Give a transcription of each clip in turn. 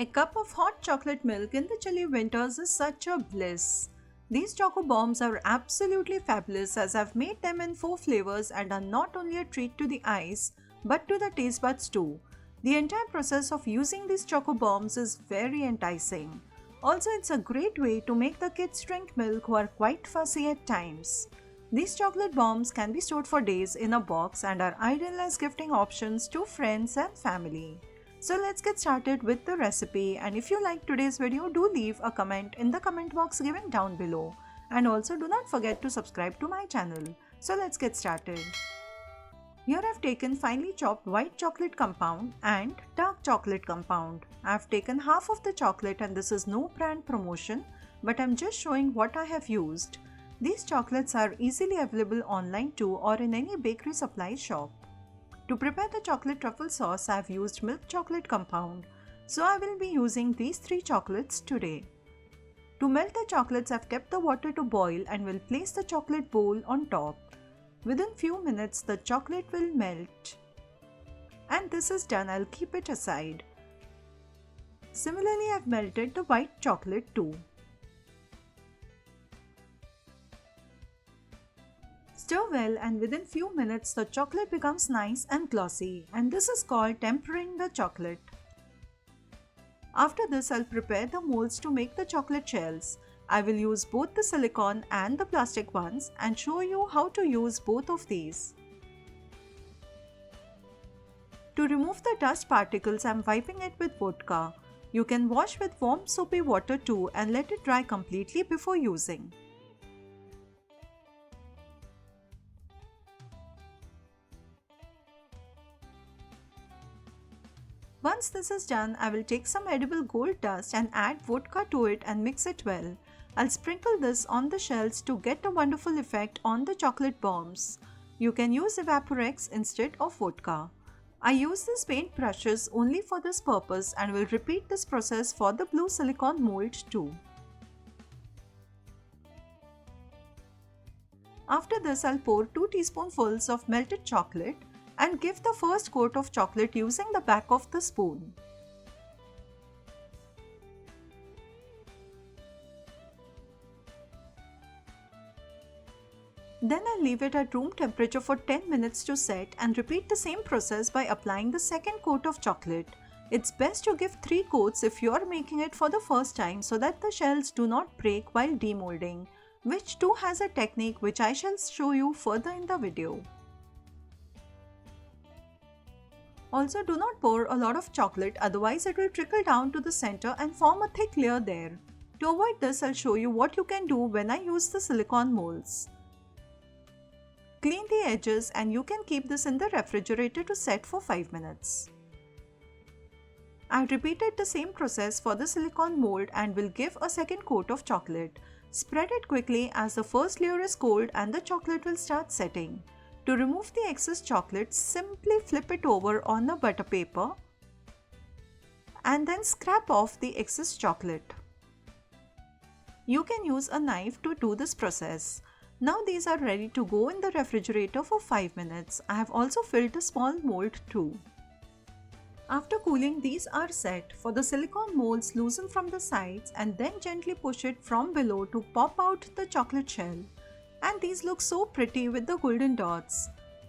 A cup of hot chocolate milk in the chilly winters is such a bliss. These choco bombs are absolutely fabulous as I've made them in 4 flavors and are not only a treat to the eyes but to the taste buds too. The entire process of using these choco bombs is very enticing. Also, it's a great way to make the kids drink milk who are quite fussy at times. These chocolate bombs can be stored for days in a box and are ideal as gifting options to friends and family. So let's get started with the recipe, and if you like today's video, do leave a comment in the comment box given down below, and also do not forget to subscribe to my channel. So let's get started. Here I've taken finely chopped white chocolate compound and dark chocolate compound. I've taken half of the chocolate, and this is no brand promotion, but I'm just showing what I have used. These chocolates are easily available online too or in any bakery supply shop. To prepare the chocolate truffle sauce, I have used milk chocolate compound, so I will be using these 3 chocolates today. To melt the chocolates, I have kept the water to boil and will place the chocolate bowl on top. Within few minutes, the chocolate will melt. And this is done, I'll keep it aside. Similarly, I have melted the white chocolate too. Stir well, and within few minutes the chocolate becomes nice and glossy, and this is called tempering the chocolate. After this, I'll prepare the molds to make the chocolate shells. I will use both the silicone and the plastic ones and show you how to use both of these. To remove the dust particles, I'm wiping it with vodka. You can wash with warm soapy water too and let it dry completely before using. Once this is done, I will take some edible gold dust and add vodka to it and mix it well. I'll sprinkle this on the shells to get a wonderful effect on the chocolate bombs. You can use Evaporex instead of vodka. I use these paint brushes only for this purpose and will repeat this process for the blue silicone mold too. After this, I'll pour 2 teaspoonfuls of melted chocolate and give the first coat of chocolate using the back of the spoon. Then I'll leave it at room temperature for 10 minutes to set and repeat the same process by applying the second coat of chocolate. It's best to give 3 coats if you are making it for the first time so that the shells do not break while demolding, which too has a technique which I shall show you further in the video. Also, do not pour a lot of chocolate, otherwise it will trickle down to the center and form a thick layer there. To avoid this, I'll show you what you can do when I use the silicone molds. Clean the edges and you can keep this in the refrigerator to set for 5 minutes. I repeated the same process for the silicone mold and will give a second coat of chocolate. Spread it quickly as the first layer is cold and the chocolate will start setting. To remove the excess chocolate, simply flip it over on a butter paper and then scrape off the excess chocolate. You can use a knife to do this process. Now these are ready to go in the refrigerator for 5 minutes. I have also filled a small mold too. After cooling, these are set. For the silicone molds, loosen from the sides and then gently push it from below to pop out the chocolate shell. And these look so pretty with the golden dots.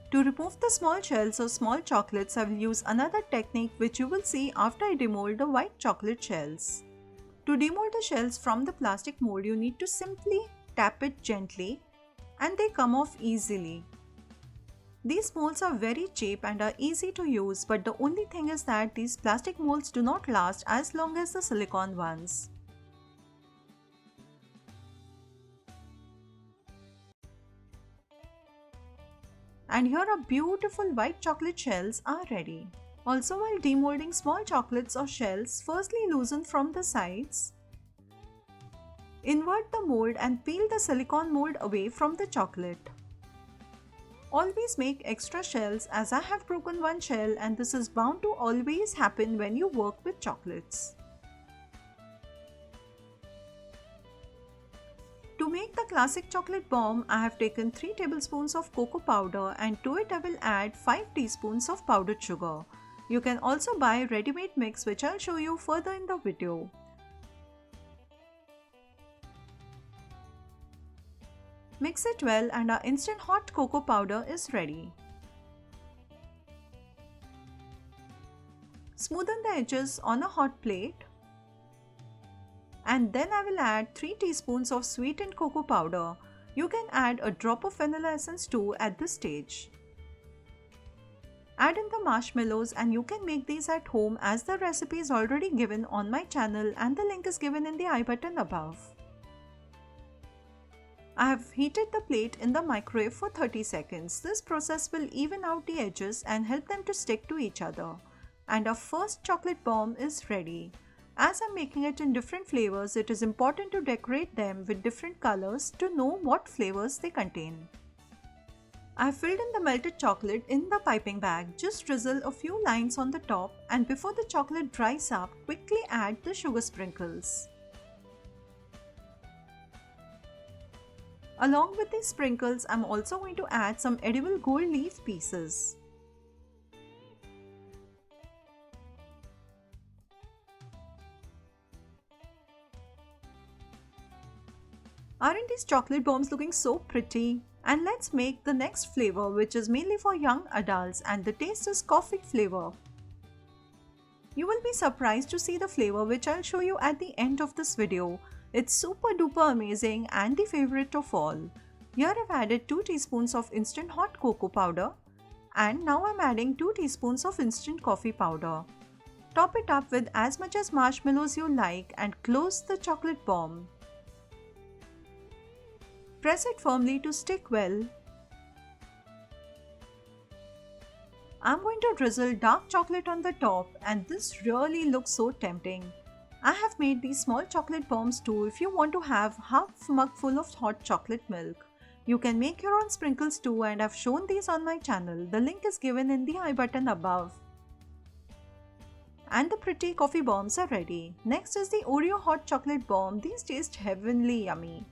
To remove the small shells or small chocolates, I will use another technique which you will see after I demold the white chocolate shells. To demold the shells from the plastic mold, you need to simply tap it gently and they come off easily. These molds are very cheap and are easy to use, but the only thing is that these plastic molds do not last as long as the silicone ones. And here our beautiful white chocolate shells are ready. Also, while demolding small chocolates or shells, firstly loosen from the sides. Invert the mold and peel the silicone mold away from the chocolate. Always make extra shells as I have broken one shell and this is bound to always happen when you work with chocolates. To make the classic chocolate bomb, I have taken 3 tablespoons of cocoa powder and to it I will add 5 teaspoons of powdered sugar. You can also buy ready-made mix, which I'll show you further in the video. Mix it well and our instant hot cocoa powder is ready. Smoothen the edges on a hot plate. And then I will add 3 teaspoons of sweetened cocoa powder. You can add a drop of vanilla essence too at this stage. Add in the marshmallows and you can make these at home as the recipe is already given on my channel and the link is given in the I button above. I have heated the plate in the microwave for 30 seconds. This process will even out the edges and help them to stick to each other. And our first chocolate bomb is ready. As I'm making it in different flavors, it is important to decorate them with different colors to know what flavors they contain. I have filled in the melted chocolate in the piping bag. Just drizzle a few lines on the top and before the chocolate dries up, quickly add the sugar sprinkles. Along with these sprinkles, I'm also going to add some edible gold leaf pieces. Aren't these chocolate bombs looking so pretty? And let's make the next flavor, which is mainly for young adults, and the taste is coffee flavor. You will be surprised to see the flavor, which I'll show you at the end of this video. It's super duper amazing and the favorite of all. Here I've added 2 teaspoons of instant hot cocoa powder and now I'm adding 2 teaspoons of instant coffee powder. Top it up with as much as marshmallows you like and close the chocolate bomb. Press it firmly to stick well. I'm going to drizzle dark chocolate on the top and this really looks so tempting. I have made these small chocolate bombs too if you want to have half mug full of hot chocolate milk. You can make your own sprinkles too and I've shown these on my channel. The link is given in the I button above. And the pretty coffee bombs are ready. Next is the Oreo hot chocolate bomb. These taste heavenly yummy.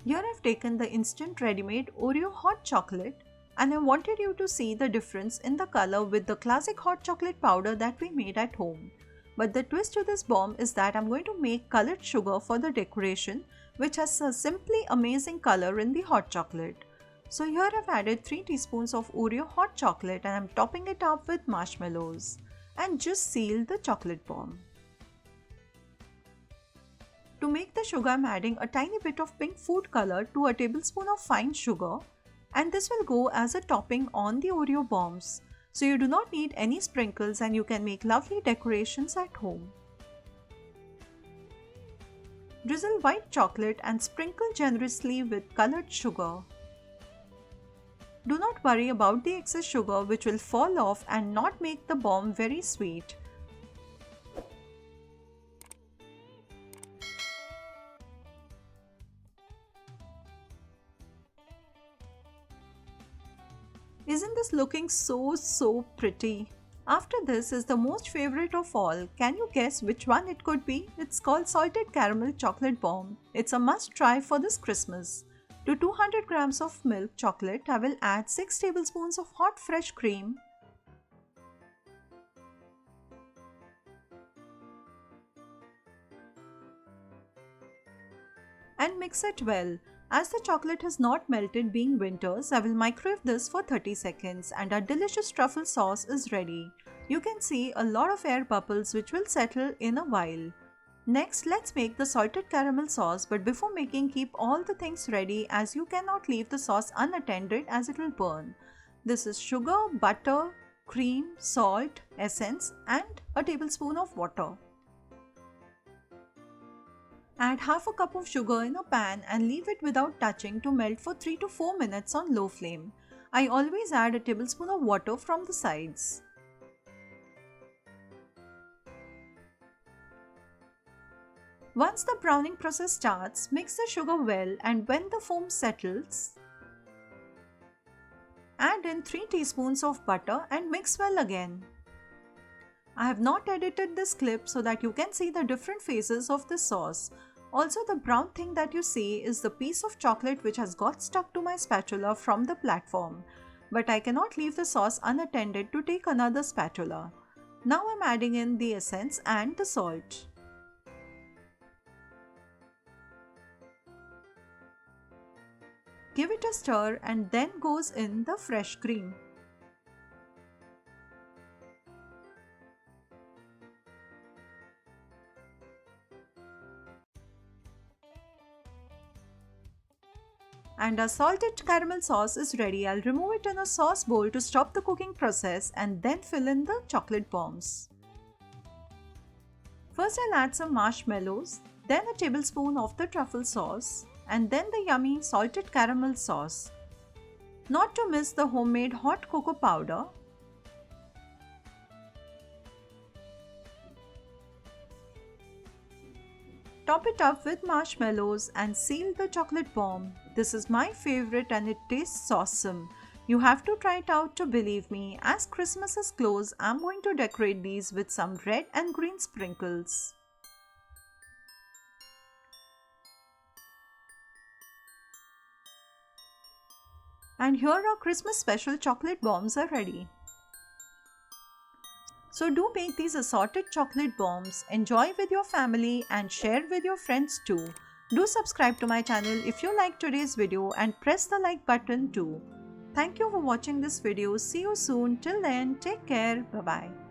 Here I've taken the instant ready-made Oreo hot chocolate and I wanted you to see the difference in the color with the classic hot chocolate powder that we made at home. But the twist to this bomb is that I'm going to make colored sugar for the decoration, which has a simply amazing color in the hot chocolate. So here I've added 3 teaspoons of Oreo hot chocolate and I'm topping it up with marshmallows and just seal the chocolate bomb. To make the sugar, I'm adding a tiny bit of pink food color to a tablespoon of fine sugar. And this will go as a topping on the Oreo bombs. So you do not need any sprinkles and you can make lovely decorations at home. Drizzle white chocolate and sprinkle generously with colored sugar. Do not worry about the excess sugar which will fall off and not make the bomb very sweet. Isn't this looking so pretty? After this is the most favorite of all. Can you guess which one it could be? It's called Salted Caramel Chocolate Bomb. It's a must try for this Christmas. To 200 grams of milk chocolate, I will add 6 tablespoons of hot fresh cream, and mix it well. As the chocolate has not melted being winters, I will microwave this for 30 seconds and our delicious truffle sauce is ready. You can see a lot of air bubbles which will settle in a while. Next, let's make the salted caramel sauce, but before making, keep all the things ready as you cannot leave the sauce unattended as it will burn. This is sugar, butter, cream, salt, essence and a tablespoon of water. Add half a cup of sugar in a pan and leave it without touching to melt for 3 to 4 minutes on low flame. I always add a tablespoon of water from the sides. Once the browning process starts, mix the sugar well and when the foam settles, add in 3 teaspoons of butter and mix well again. I have not edited this clip so that you can see the different phases of the sauce. Also, the brown thing that you see is the piece of chocolate which has got stuck to my spatula from the platform. but I cannot leave the sauce unattended to take another spatula. Now I'm adding in the essence and the salt. Give it a stir and then goes in the fresh cream. And our salted caramel sauce is ready. I'll remove it in a sauce bowl to stop the cooking process and then fill in the chocolate bombs. First I'll add some marshmallows, then a tablespoon of the truffle sauce, and then the yummy salted caramel sauce. Not to miss the homemade hot cocoa powder. Top it up with marshmallows and seal the chocolate bomb. This is my favorite and it tastes awesome. You have to try it out to believe me. As Christmas is close, I'm going to decorate these with some red and green sprinkles. And here our Christmas special chocolate bombs are ready. So do make these assorted chocolate bombs, enjoy with your family and share with your friends too. Do subscribe to my channel if you like today's video and press the like button too. Thank you for watching this video. See you soon. Till then, take care. Bye bye.